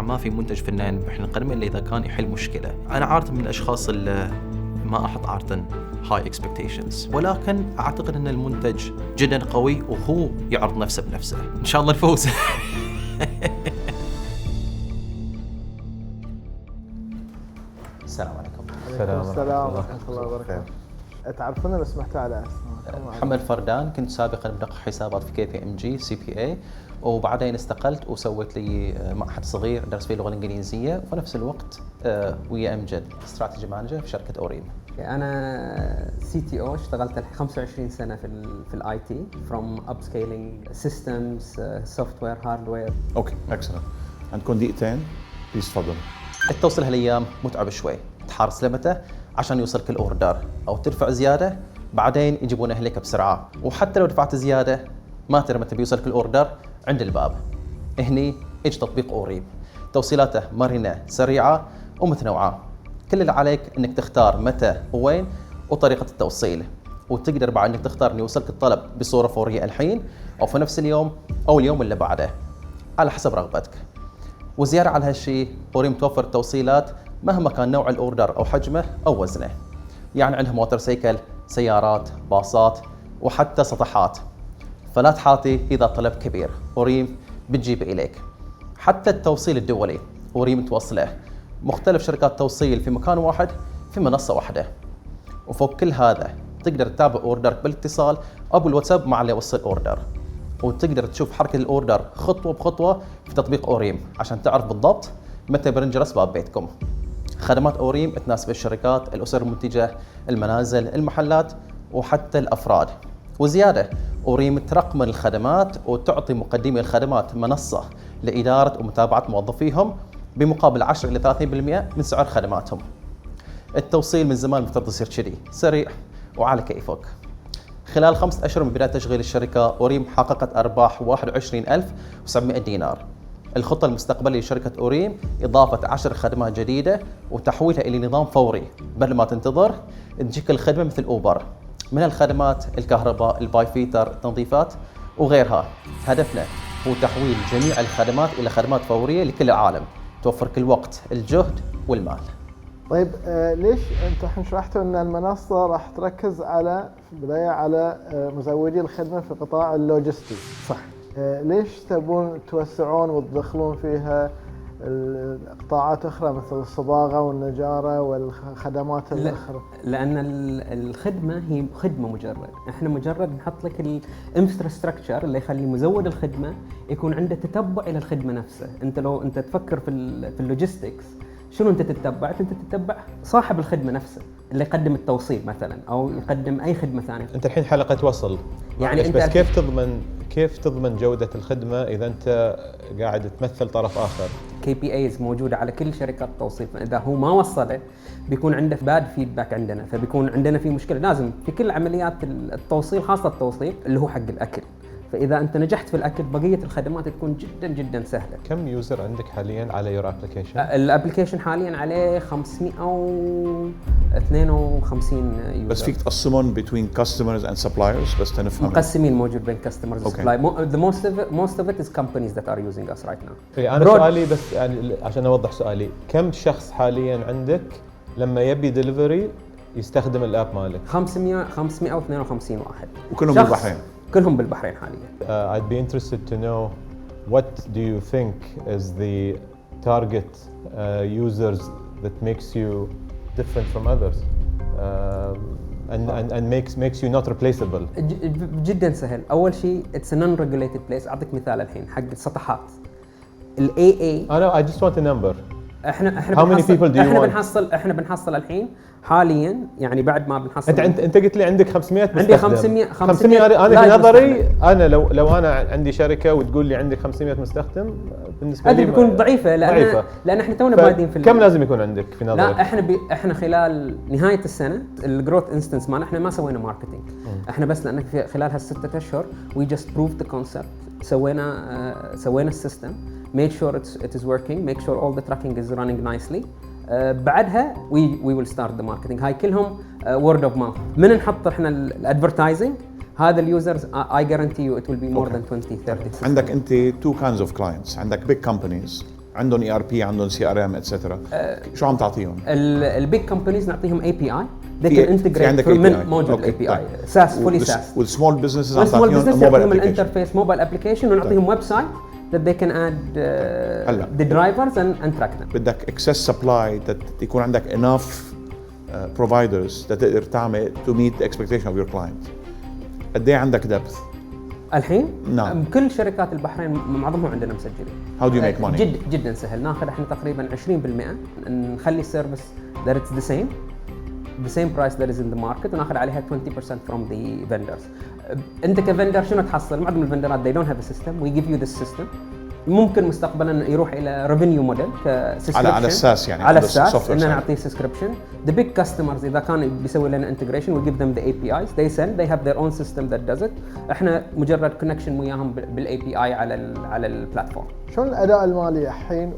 اتوقع ما في منتج فنان احنا نقدمه الا اذا كان يحل مشكله. انا عاده من الاشخاص اللي ما احط عاده هاي اكسبكتيشنز، ولكن اعتقد ان المنتج جدا قوي وهو يعرض نفسه بنفسه. ان شاء الله نفوز. السلام عليكم. السلام ورحمة الله وبركاته. تعرفون لو سمحتوا على اسمه؟ محمد فردان، كنت سابقا منقح حسابات في KPMG CPA، وبعدين استقلت وسويت لي معهد صغير درس فيه اللغة الإنجليزية، وفي نفس الوقت ويا أمجد استراتيجي مانجر في شركة أوريم. أنا CTO، اشتغلت 25 سنة في الاي تي، from upscaling systems, software, hardware. اوكي اكسلنت. عندكم دقيقتين بليز تفضل. التوصيل هالايام متعب شوي، تحارس لمته عشان يوصلك الاوردر، او تدفع زياده بعدين يجيبونه لك بسرعه، وحتى لو دفعت زياده ما تدري متى بيوصلك الاوردر عند الباب. هني اجي تطبيق اوريم، توصيلاته مرنه سريعه ومتنوعه. كل اللي عليك انك تختار متى ووين وطريقه التوصيل، وتقدر بعد انك تختار ان يوصلك الطلب بصوره فوريه الحين او في نفس اليوم او اليوم اللي بعده على حسب رغبتك. وزيادة على هالشيء، أوريم توفر توصيلات مهما كان نوع الأوردر أو حجمه أو وزنه. يعني عندهم موتورسيكل، سيارات، باصات، وحتى سطحات. فلا تحاتي إذا طلب كبير، أوريم بتجيب إليك. حتى التوصيل الدولي أوريم توصله. مختلف شركات توصيل في مكان واحد في منصة واحدة. وفوق كل هذا تقدر تتابع أوردرك بالاتصال أو بالواتساب مع اللي يوصل أوردر. وتقدر تشوف حركة الأوردر خطوة بخطوة في تطبيق أوريم عشان تعرف بالضبط متى برنجرس باب بيتكم. خدمات أوريم تناسب الشركات، الأسر المنتجة، المنازل، المحلات، وحتى الأفراد. وزيادة، أوريم ترقم الخدمات وتعطي مقدمي الخدمات منصة لإدارة ومتابعة موظفيهم بمقابل 10 إلى 30% من سعر خدماتهم. التوصيل من زمان مفترض يصير كذي، سريع وعلى كيفك. خلال 5 أشهر من بداية تشغيل الشركة، أوريم حققت أرباح 21,700 دينار. الخطة المستقبلية لشركة أوريم إضافة 10 خدمات جديدة وتحويلها إلى نظام فوري بدل ما تنتظر تجيك الخدمة مثل أوبر. من الخدمات الكهرباء، الباي فيتر، التنظيفات وغيرها. هدفنا هو تحويل جميع الخدمات إلى خدمات فورية لكل العالم، توفرك الوقت، الجهد والمال. طيب ليش انتم الحين شرحتوا ان المنصه راح تركز على في البدايه على مزودي الخدمه في قطاع اللوجستي؟ صح. ليش تبون توسعون وتدخلون فيها قطاعات اخرى مثل الصباغه والنجاره والخدمات الاخرى؟ لان الخدمه هي خدمه مجرد، احنا مجرد نحط لك الانفراستراكشر اللي يخلي مزود الخدمه يكون عنده تتبع الى الخدمه نفسها. انت لو انت تفكر في اللوجيستكس، شنو انت تتبع؟ انت تتبع صاحب الخدمه نفسه اللي يقدم التوصيل مثلا او يقدم اي خدمه ثانيه. انت الحين حلقه وصل، يعني انت بس كيف تضمن جوده الخدمه اذا انت قاعد تمثل طرف اخر؟ KPIs موجوده على كل شركات التوصيل، فاذا هو ما وصله بيكون عنده باد فيدباك عندنا، فبيكون عندنا في مشكله. لازم في كل عمليات التوصيل، خاصه التوصيل اللي هو حق الاكل، فاذا انت نجحت في الاكل بقيه الخدمات تكون جدا جدا سهله. كم يوزر عندك حاليا على يور ابلكيشن؟ الابلكيشن حاليا عليه 552 يوزر. بس فيك تقسمون between customers and suppliers بس تنفهم؟ مقسمين موجود بين customers and suppliers. most of it is companies that are using us right now. انا سؤالي بس يعني عشان اوضح سؤالي، كم شخص حاليا عندك لما يبي ديليفري يستخدم الاب مالك؟ 552 واحد. وكلهم بالبحرين؟ كلهم بالبحرين حاليا. I'd be interested to know what do you think is the target users that makes you different from others and makes you not replaceable. جدا سهل. اول شيء it's a non-regulated place. اعطيك مثال الحين حق السطحات. AA. I just want a number. احنا How many people do you want? احنا بنحصل الحين حاليا، يعني بعد ما بنحصل. انت قلت لي عندك 500 مستخدم. عندي 500 انا في نظري، انا لو انا عندي شركه وتقول لي عندك 500 مستخدم، بالنسبه لي هذه بتكون ضعيفه لان احنا تونا بادين في كم لازم يكون عندك في نظرك؟ لا احنا خلال نهايه السنه الجروث انستنس مالنا احنا ما سوينا ماركتينج. احنا بس لان في خلال هالستة اشهر we just proved the concept. سوينا السيستم، made sure it is working, make sure all the tracking is running nicely. بعدها we will start the marketing. هاي كلهم word of mouth. من نحط احنا الادفرتايزنج هذا اليوزرز I guarantee you it will be more than 20-30. عندك انت two kinds of clients. عندك big companies عندهم ERP عندهم CRM اتسترا شو عم تعطيهم؟ البيج كومبانيز نعطيهم API they في can integrate عندك من API. موجود أوكي، API طيب. SaaS fully SaaS والسمول بزنسز عم والسمول تعطيهم بزنس موبايل نعطيهم ابلكيشن. الانترفيس موبايل ابلكيشن ونعطيهم ويب سايت that they can add هلا. the drivers and track them. بدك excess supply يكون عندك enough providers تقدر تعمل to meet the expectation of your client. قد ايه عندك depth؟ الحين نعم. كل شركات البحرين معظمهم عندنا مسجلين. How do you make money؟ جدا سهل. ناخذ احنا تقريبا 20% نخلي السيرفيس that it's the same price that is in the market وناخذ عليها 20% from the vendors. انت كفندر شنو تحصل؟ معظم الفندرات they don't have a system we give you this system. ممكن مستقبلا يروح الى ريفينيو موديل كسبسكريبشن على الساس يعني على الساس ان نعطيه سبسكريبشن. The big customers اذا كان بيسوي لنا انتجريشن we give them the APIs they send they have their own system that does it. احنا مجرد كونكشن وياهم بالاي بي اي على البلاتفورم. شلون الاداء المالي الحين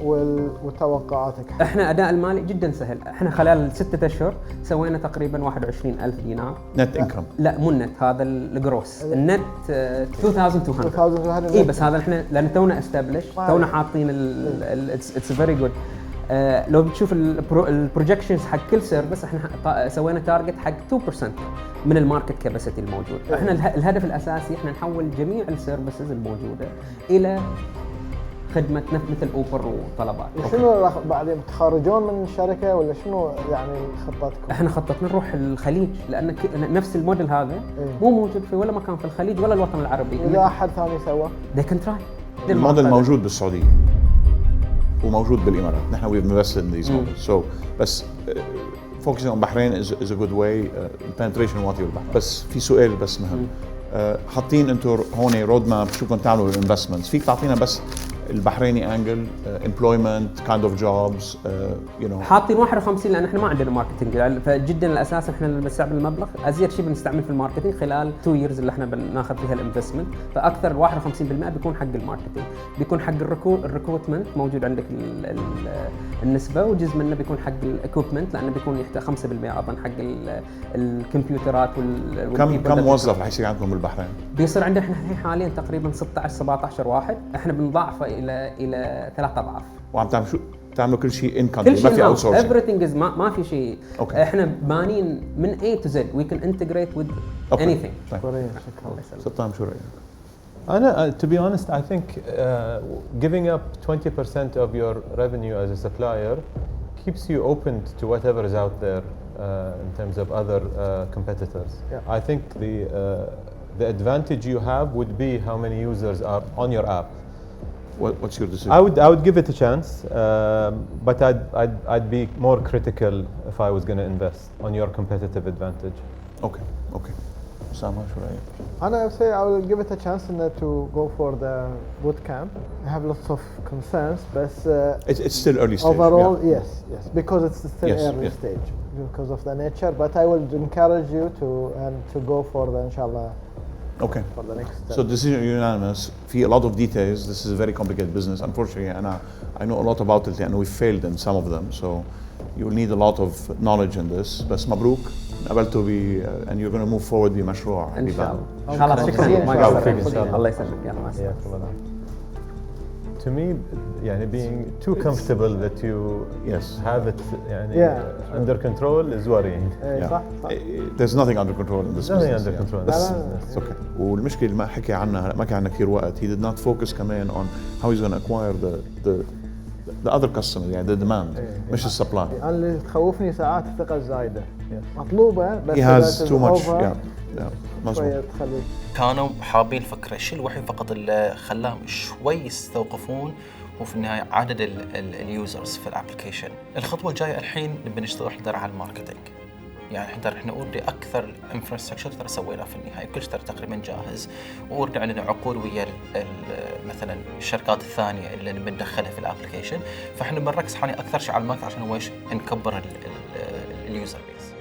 وتوقعاتك؟ احنا اداء المالي جدا سهل. احنا خلال 6 اشهر سوينا تقريبا 21,000 دينار نت انكم. لا مو النت هذا الجروس النت 2200 اي بس هذا احنا لان تونا استابلش تونا حاطين اتس فيري جود. لو بتشوف البروجكشنز حق كل سيرفيس احنا سوينا تارجت حق 2% من الماركت كاباسيتي الموجود. احنا الهدف الاساسي احنا نحول جميع السيرفيسز الموجوده الى خدمه مثل اوبر وطلبات. شنو بعدين تخرجون من الشركه ولا شنو يعني خطتكم؟ احنا خطتنا نروح الخليج لان نفس الموديل هذا مو موجود في ولا مكان في الخليج ولا الوطن العربي. اذا احد ثاني سوى they can try. الموديل موجود بالسعوديه وموجود بالامارات. نحن we've invested in these models. So بس focusing on Bahrain is a good way penetration واطي بالبحر. بس في سؤال بس مهم. حاطين انتم هون رود ماب شو بدكم تعملوا بالانفستمنتس. فيك تعطينا بس البحريني انجل employment kind of jobs you know. حاطين 51 لان احنا ما عندنا ماركتنج فجدا الاساس احنا لما بنستعمل المبلغ ازيد شيء بنستعمل في الماركتنج خلال 2 years اللي احنا بناخذ فيها الانفستمنت. فاكثر 51% بيكون حق الماركتنج بيكون حق الريكروتمنت موجود عندك النسبه وجزء منه بيكون حق الاكويبمنت لانه بيكون يحتاج 5% ايضا حق الكمبيوترات كم موظف رح يصير عندكم بالبحرين؟ بيصير عندنا احنا الحين حاليا تقريبا 16 17 واحد. احنا بنضاعفه الى 3 اضعاف. وعم تعمل شو تعملوا كل شيء ان كل كونتري شيء ما في اوت سورسنج. everything is ما في شيء. احنا بانين من A to Z we can integrate with anything. سلطان شو رايك؟ أنا to be honest I think giving up 20% of your revenue as a supplier keeps you open to whatever is out there in terms of other competitors. I think the advantage you have would be how many users are on your app. What's your decision? I would give it a chance, but I'd be more critical if I was going to invest on your competitive advantage. Okay. Sama, شو رايك؟ أنا say I will give it a chance to go for the boot camp. I have lots of concerns, but it's still early stage. overall, yeah. yes, because it's still early stage because of the nature. But I will encourage you to go for the inshallah. Okay. For the next step. So decision unanimous. في a lot of details. This is a very complicated business. Unfortunately, I know a lot about it and we failed in some of them. So you will need a lot of knowledge in this. بس مبروك. قبلتوا and you're going to move forward بمشروع. إن شاء الله. خلاص شكرا. الله يسلمك. يلا مع السلامة. To me, يعني being too comfortable that you have it يعني under control is worrying. صح. There's nothing under control in this nothing business. under control in this this business. It's okay. والمشكلة اللي ما حكي عنها ما كان عندنا كثير وقت. He did not focus كمان on how he's going to acquire the other customers يعني the demand مش السبلاي. أنا اللي تخوفني ساعات الثقة الزايدة. مطلوبة بس he has too much. مظبوط. كانوا حابين الفكرة. الشيء الوحيد فقط اللي خلاهم شوي يستوقفون هو في النهاية عدد اليوزرز في الابلكيشن. الخطوة الجاية الحين نبي نحضر على الماركتينج. يعني نقدر احنا نقول اكثر انفراستراكشر ترى سويناه في النهايه كل شيء تقريبا جاهز وورد عندنا عقود ويا مثلا الشركات الثانيه اللي بندخلها في الابلكيشن. فاحنا بنركز حاليا اكثر شيء على الماركت عشان هو نكبر اليوزر بيس.